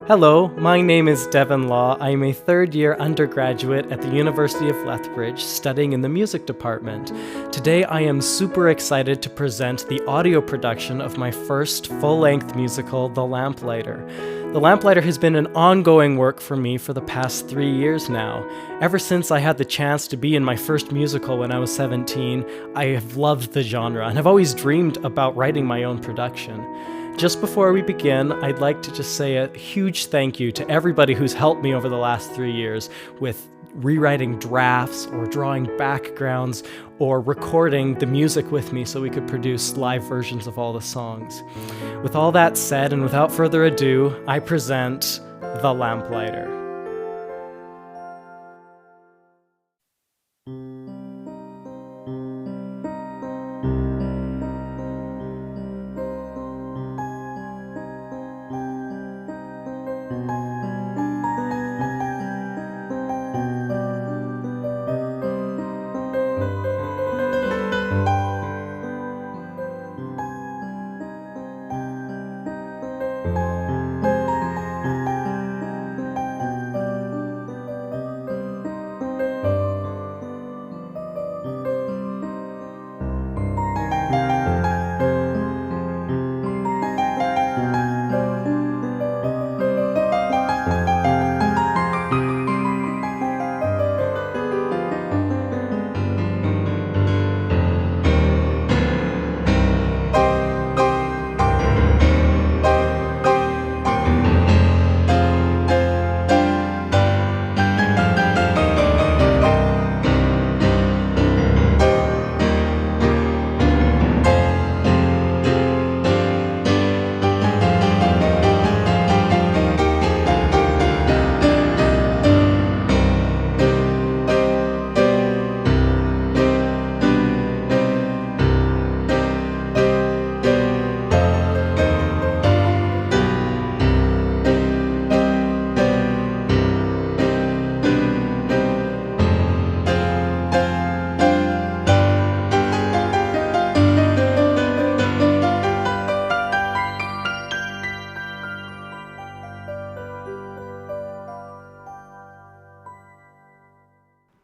Hello, my name is Devin Law. I am a third-year undergraduate at the University of Lethbridge studying in the music department. Today I am super excited to present the audio production of my first full-length musical, The Lamplighter. The Lamplighter has been an ongoing work for me for the past 3 years now. Ever since I had the chance to be in my first musical when I was 17, I have loved the genre and have always dreamed about writing my own production. Just before we begin, I'd like to just say a huge thank you to everybody who's helped me over the last 3 years with rewriting drafts or drawing backgrounds or recording the music with me so we could produce live versions of all the songs. With all that said, and without further ado, I present The Lamplighter.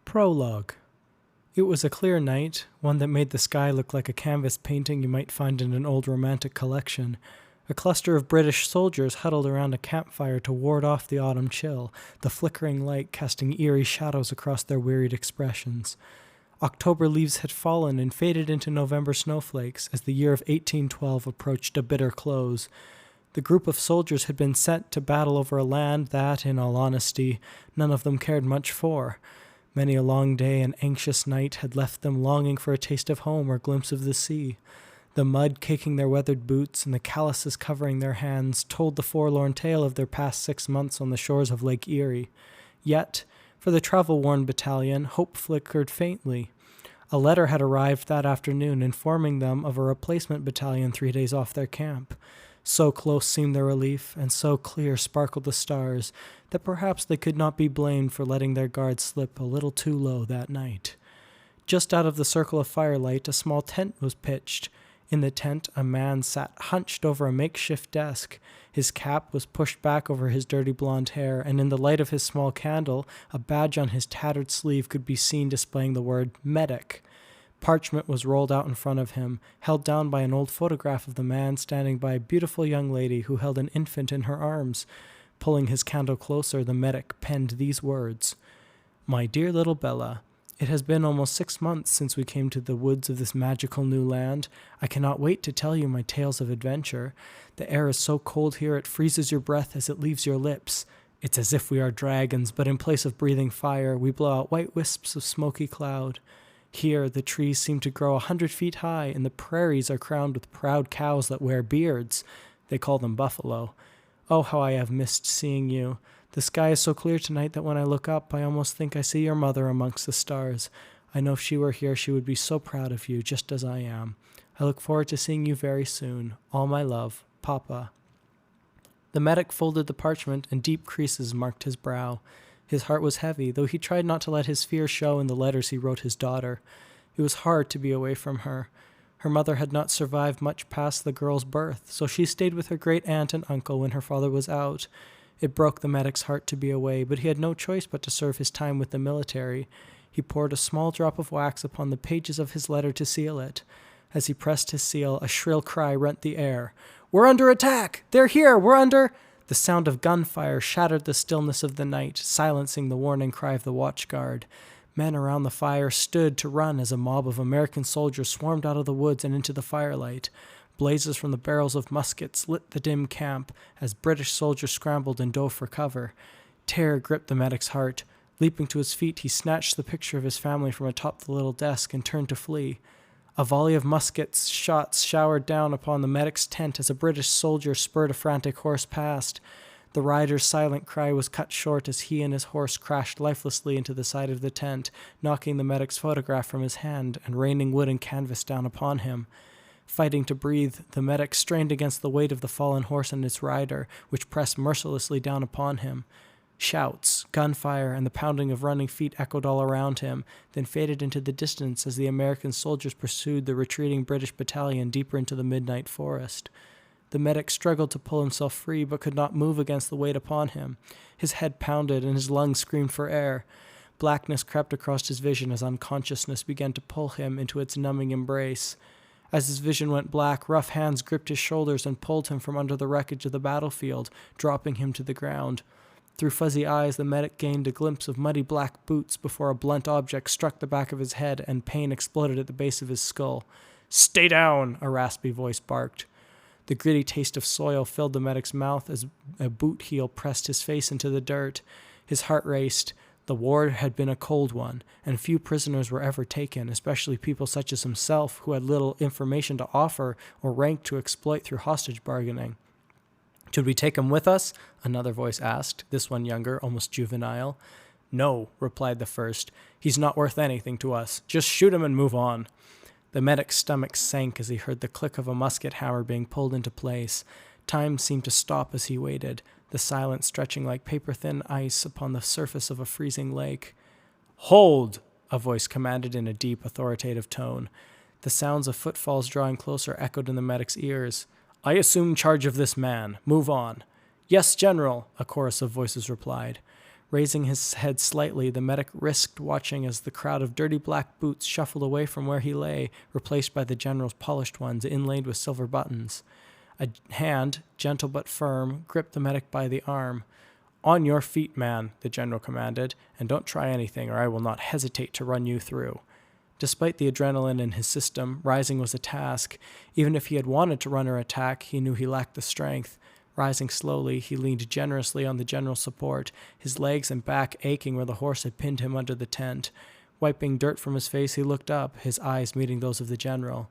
Prologue. It was a clear night, one that made the sky look like a canvas painting you might find in an old romantic collection. A cluster of British soldiers huddled around a campfire to ward off the autumn chill, the flickering light casting eerie shadows across their wearied expressions. October leaves had fallen and faded into November snowflakes as the year of 1812 approached a bitter close. The group of soldiers had been sent to battle over a land that, in all honesty, none of them cared much for. Many a long day and anxious night had left them longing for a taste of home or glimpse of the sea. The mud caking their weathered boots and the calluses covering their hands told the forlorn tale of their past 6 months on the shores of Lake Erie. Yet, for the travel-worn battalion, hope flickered faintly. A letter had arrived that afternoon informing them of a replacement battalion 3 days off their camp. So close seemed their relief, and so clear sparkled the stars, that perhaps they could not be blamed for letting their guard slip a little too low that night. Just out of the circle of firelight, a small tent was pitched. In the tent, a man sat hunched over a makeshift desk. His cap was pushed back over his dirty blonde hair, and in the light of his small candle, a badge on his tattered sleeve could be seen displaying the word medic. Parchment was rolled out in front of him, held down by an old photograph of the man standing by a beautiful young lady who held an infant in her arms. Pulling his candle closer, the medic penned these words: "My dear little Bella, it has been almost 6 months since we came to the woods of this magical new land. I cannot wait to tell you my tales of adventure. The air is so cold here it freezes your breath as it leaves your lips. It's as if we are dragons, but in place of breathing fire, we blow out white wisps of smoky cloud. Here, the trees seem to grow 100 feet high, and the prairies are crowned with proud cows that wear beards. They call them buffalo. Oh, how I have missed seeing you. The sky is so clear tonight that when I look up, I almost think I see your mother amongst the stars. I know if she were here, she would be so proud of you, just as I am. I look forward to seeing you very soon. All my love, Papa." The medic folded the parchment, and deep creases marked his brow. His heart was heavy, though he tried not to let his fear show in the letters he wrote his daughter. It was hard to be away from her. Her mother had not survived much past the girl's birth, so she stayed with her great-aunt and uncle when her father was out. It broke the medic's heart to be away, but he had no choice but to serve his time with the military. He poured a small drop of wax upon the pages of his letter to seal it. As he pressed his seal, a shrill cry rent the air. "We're under attack! They're here! We're under—" The sound of gunfire shattered the stillness of the night, silencing the warning cry of the watchguard. Men around the fire stood to run as a mob of American soldiers swarmed out of the woods and into the firelight. Blazes from the barrels of muskets lit the dim camp as British soldiers scrambled and dove for cover. Terror gripped the medic's heart. Leaping to his feet, he snatched the picture of his family from atop the little desk and turned to flee. A volley of muskets shots showered down upon the medic's tent as a British soldier spurred a frantic horse past. The rider's silent cry was cut short as he and his horse crashed lifelessly into the side of the tent, knocking the medic's photograph from his hand and raining wood and canvas down upon him. Fighting to breathe, the medic strained against the weight of the fallen horse and its rider, which pressed mercilessly down upon him. Shouts, gunfire, and the pounding of running feet echoed all around him, then faded into the distance as the American soldiers pursued the retreating British battalion deeper into the midnight forest. The medic struggled to pull himself free, but could not move against the weight upon him. His head pounded, and his lungs screamed for air. Blackness crept across his vision as unconsciousness began to pull him into its numbing embrace. As his vision went black, rough hands gripped his shoulders and pulled him from under the wreckage of the battlefield, dropping him to the ground. Through fuzzy eyes, the medic gained a glimpse of muddy black boots before a blunt object struck the back of his head and pain exploded at the base of his skull. "Stay down!" a raspy voice barked. The gritty taste of soil filled the medic's mouth as a boot heel pressed his face into the dirt. His heart raced. The war had been a cold one, and few prisoners were ever taken, especially people such as himself who had little information to offer or rank to exploit through hostage bargaining. "Should we take him with us?" another voice asked, this one younger, almost juvenile. "No," replied the first. "He's not worth anything to us. Just shoot him and move on." The medic's stomach sank as he heard the click of a musket hammer being pulled into place. Time seemed to stop as he waited, the silence stretching like paper-thin ice upon the surface of a freezing lake. "Hold!" a voice commanded in a deep, authoritative tone. The sounds of footfalls drawing closer echoed in the medic's ears. "I assume charge of this man. Move on." "Yes, General," a chorus of voices replied. Raising his head slightly, the medic risked watching as the crowd of dirty black boots shuffled away from where he lay, replaced by the general's polished ones inlaid with silver buttons. A hand, gentle but firm, gripped the medic by the arm. "On your feet, man," the general commanded, "and don't try anything or I will not hesitate to run you through." Despite the adrenaline in his system, rising was a task. Even if he had wanted to run or attack, he knew he lacked the strength. Rising slowly, he leaned generously on the general's support, his legs and back aching where the horse had pinned him under the tent. Wiping dirt from his face, he looked up, his eyes meeting those of the general.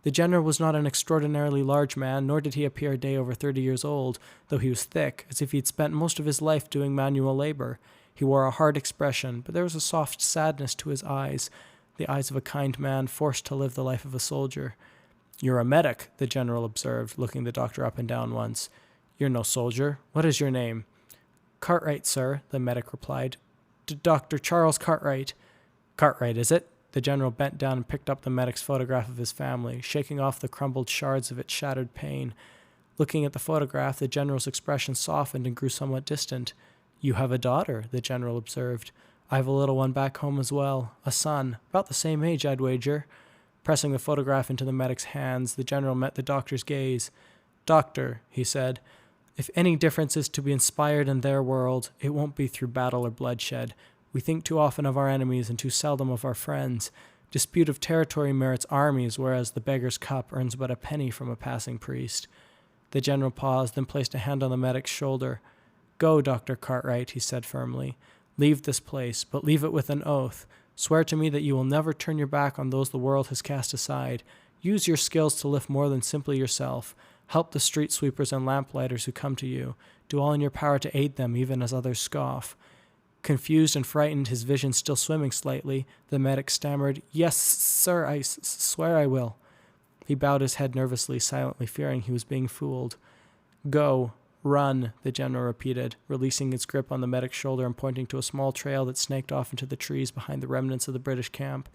The general was not an extraordinarily large man, nor did he appear a day over 30 years old, though he was thick, as if he had spent most of his life doing manual labor. He wore a hard expression, but there was a soft sadness to his eyes, the eyes of a kind man forced to live the life of a soldier. "You're a medic," the general observed, looking the doctor up and down once. "You're no soldier. What is your name?" "Cartwright, sir," the medic replied. "Dr. Charles Cartwright." "Cartwright, is it?" The general bent down and picked up the medic's photograph of his family, shaking off the crumbled shards of its shattered pane. Looking at the photograph, the general's expression softened and grew somewhat distant. "You have a daughter," the general observed. "I have a little one back home as well, a son, about the same age, I'd wager." Pressing the photograph into the medic's hands, the general met the doctor's gaze. "Doctor," he said, "if any difference is to be inspired in their world, it won't be through battle or bloodshed. We think too often of our enemies and too seldom of our friends. Dispute of territory merits armies, whereas the beggar's cup earns but a penny from a passing priest." The general paused, then placed a hand on the medic's shoulder. "Go, Dr. Cartwright," he said firmly. "Leave this place, but leave it with an oath. Swear to me that you will never turn your back on those the world has cast aside. Use your skills to lift more than simply yourself. Help the street sweepers and lamplighters who come to you. Do all in your power to aid them, even as others scoff." Confused and frightened, his vision still swimming slightly, the medic stammered, "Yes, sir, I swear I will." He bowed his head nervously, silently fearing he was being fooled. "Go, run," the general repeated, releasing his grip on the medic's shoulder and pointing to a small trail that snaked off into the trees behind the remnants of the British camp.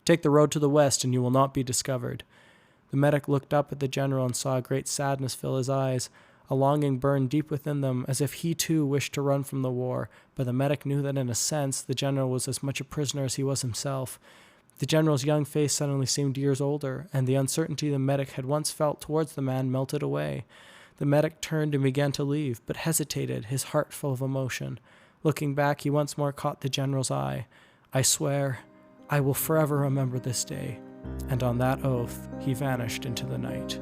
"Take the road to the west, and you will not be discovered." The medic looked up at the general and saw a great sadness fill his eyes. A longing burned deep within them, as if he too wished to run from the war, but the medic knew that in a sense the general was as much a prisoner as he was himself. The general's young face suddenly seemed years older, and the uncertainty the medic had once felt towards the man melted away. The medic turned and began to leave, but hesitated, his heart full of emotion. Looking back, he once more caught the general's eye. "I swear, I will forever remember this day." And on that oath, he vanished into the night.